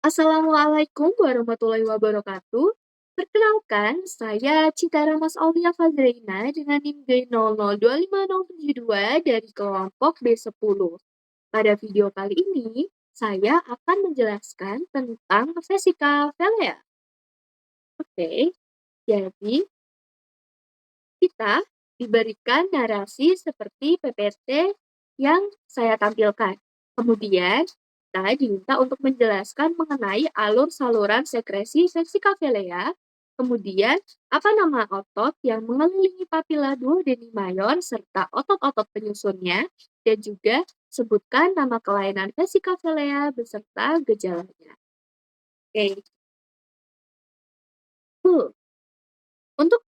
Assalamualaikum warahmatullahi wabarakatuh. Perkenalkan, saya Citara Mas Aulia Fazreina dengan NIM B002572 dari kelompok B10. Pada video kali ini, saya akan menjelaskan tentang vesika velea. Oke, jadi kita diberikan narasi seperti PPT yang saya tampilkan. Kemudian, kita diminta untuk menjelaskan mengenai alur saluran sekresi vesika velea, kemudian apa nama otot yang mengelilingi papila duodeni mayor serta otot-otot penyusunnya, dan juga sebutkan nama kelainan vesika velea beserta gejalanya. Oke, untuk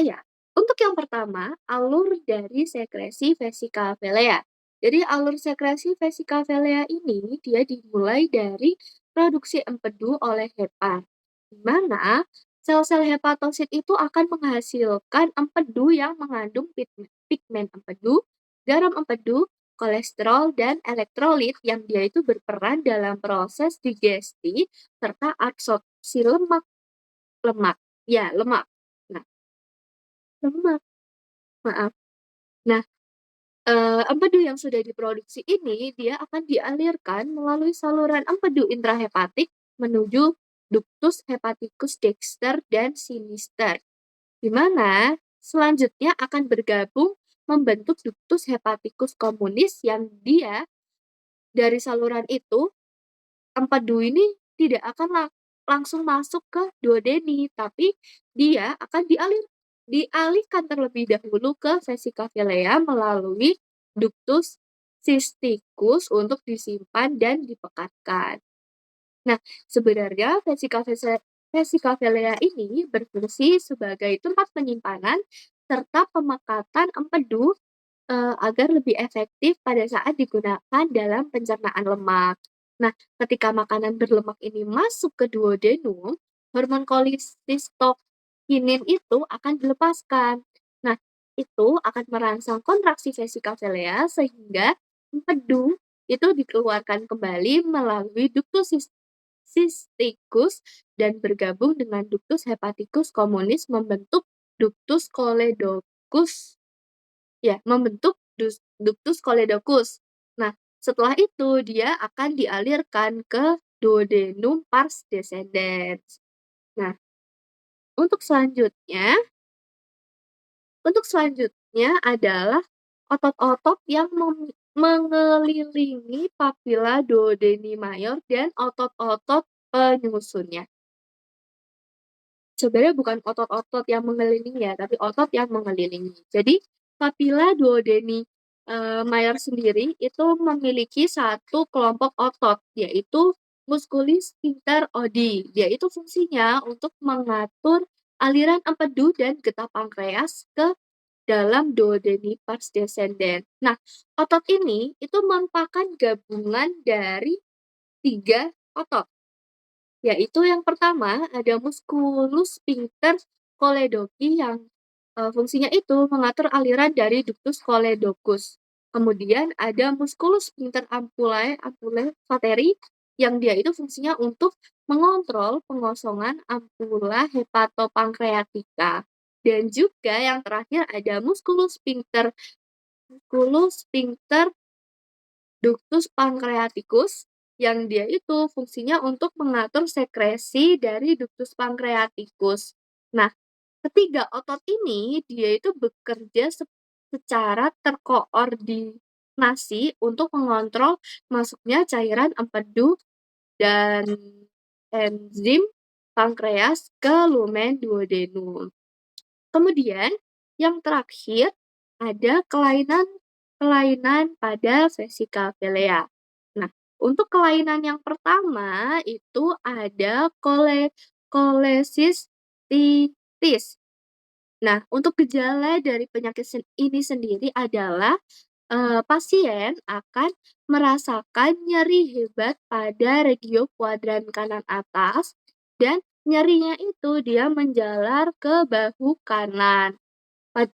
iya, untuk yang pertama, alur dari sekresi vesika velea. Jadi alur sekresi vesika velea ini dia dimulai dari produksi empedu oleh hepat, di mana sel-sel hepatosit itu akan menghasilkan empedu yang mengandung pigmen empedu, garam empedu, kolesterol, dan elektrolit yang dia itu berperan dalam proses digesti serta absorpsi lemak. Ya, lemak. Nah, lemak. Maaf. Nah, empedu yang sudah diproduksi ini, dia akan dialirkan melalui saluran empedu intrahepatik menuju ductus hepaticus dexter dan sinister, di mana selanjutnya akan bergabung membentuk ductus hepaticus communis yang dia dari saluran itu, empedu ini tidak akan langsung masuk ke duodeni, tapi dia akan dialihkan terlebih dahulu ke vesika velea melalui ductus cysticus untuk disimpan dan dipekatkan. Nah, sebenarnya vesika velea ini berfungsi sebagai tempat penyimpanan serta pemekatan empedu agar lebih efektif pada saat digunakan dalam pencernaan lemak. Nah, ketika makanan berlemak ini masuk ke duodenum, hormon kolesistokinin itu akan dilepaskan. Nah, itu akan merangsang kontraksi vesika velea sehingga empedu itu dikeluarkan kembali melalui ductus cysticus dan bergabung dengan ductus hepaticus communis membentuk ductus choledocus. Ya, membentuk ductus choledocus. Nah, setelah itu dia akan dialirkan ke duodenum pars descendens. Nah, untuk selanjutnya, adalah otot-otot yang mengelilingi papila duodeni mayor dan otot-otot penyusunnya. Sebenarnya bukan otot-otot yang mengelilingi ya, tapi otot yang mengelilingi. Jadi, papila duodeni mayor sendiri itu memiliki satu kelompok otot, yaitu musculus sphincter odi. Dia itu fungsinya untuk mengatur aliran empedu dan getah pankreas ke dalam duodeni pars descendens. Nah, otot ini itu merupakan gabungan dari 3 otot, yaitu yang pertama ada musculus sphincter choledochi yang fungsinya itu mengatur aliran dari ductus choledocus. Kemudian ada musculus sphincter ampullae vateri yang dia itu fungsinya untuk mengontrol pengosongan ampula hepatopankreatika. Dan juga yang terakhir ada musculus sphincter ductus pancreaticus yang dia itu fungsinya untuk mengatur sekresi dari ductus pancreaticus. Nah, ketiga otot ini dia itu bekerja secara terkoordinasi untuk mengontrol masuknya cairan empedu dan enzim pankreas ke lumen duodenum. Kemudian yang terakhir ada kelainan pada vesika velea. Nah, untuk kelainan yang pertama itu ada kolesistitis. Nah, untuk gejala dari penyakit ini sendiri adalah pasien akan merasakan nyeri hebat pada regio kuadran kanan atas dan nyerinya itu dia menjalar ke bahu kanan.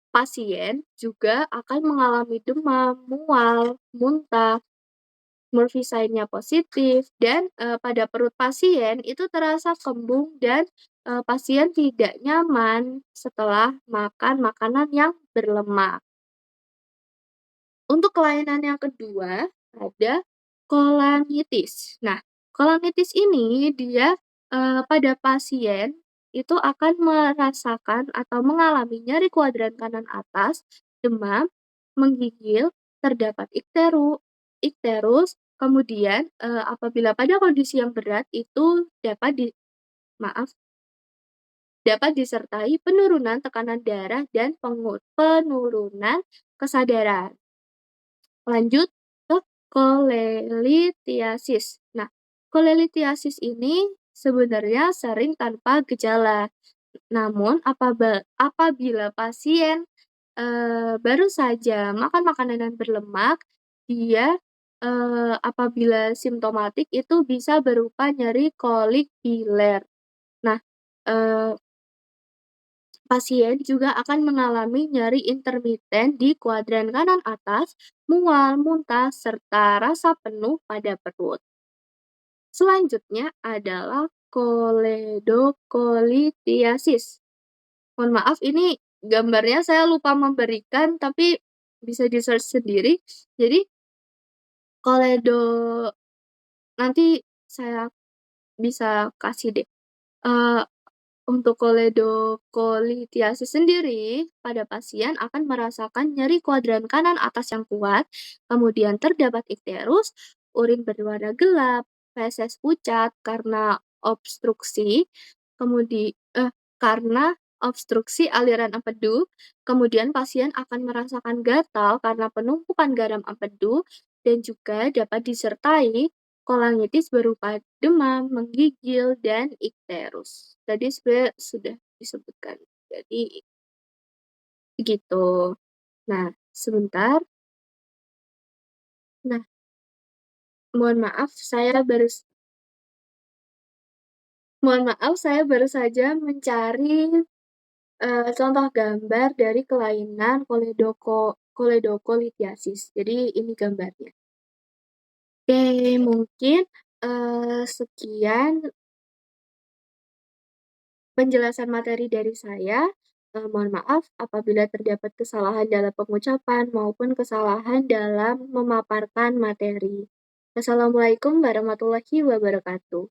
Pasien juga akan mengalami demam, mual, muntah, Multisign-nya positif, dan pada perut pasien itu terasa kembung dan pasien tidak nyaman setelah makan makanan yang berlemak. Untuk kelainan yang kedua, ada kolonitis. Nah, kolonitis ini dia, pada pasien itu akan merasakan atau mengalami nyeri kuadran kanan atas, demam, menggigil, terdapat ikterus, kemudian, apabila pada kondisi yang berat itu maaf, dapat disertai penurunan tekanan darah dan penurunan kesadaran. Lanjut ke kolelitiasis. Nah, kolelitiasis ini sebenarnya sering tanpa gejala. Namun apabila pasien, baru saja makan makanan yang berlemak, dia, apabila simptomatik itu bisa berupa nyeri kolik piler. Nah, eee pasien juga akan mengalami nyeri intermiten di kuadran kanan atas, mual, muntah, serta rasa penuh pada perut. Selanjutnya adalah koledokolitiasis. Mohon maaf, ini gambarnya saya lupa memberikan, tapi bisa di-search sendiri. Jadi, koledo nanti saya bisa kasih deh. Untuk koledokolitiasis sendiri, pada pasien akan merasakan nyeri kuadran kanan atas yang kuat, kemudian terdapat ikterus, urin berwarna gelap, feses pucat karena obstruksi aliran empedu, kemudian pasien akan merasakan gatal karena penumpukan garam empedu, dan juga dapat disertai kolonitis berupa demam, menggigil, dan ikterus. Tadi sebenarnya sudah disebutkan. Jadi begitu. Nah, sebentar. Nah, mohon maaf saya baru saja mencari contoh gambar dari kelainan koledokolitiasis. Jadi ini gambarnya. Oke, mungkin sekian penjelasan materi dari saya. Mohon maaf apabila terdapat kesalahan dalam pengucapan maupun kesalahan dalam memaparkan materi. Wassalamualaikum warahmatullahi wabarakatuh.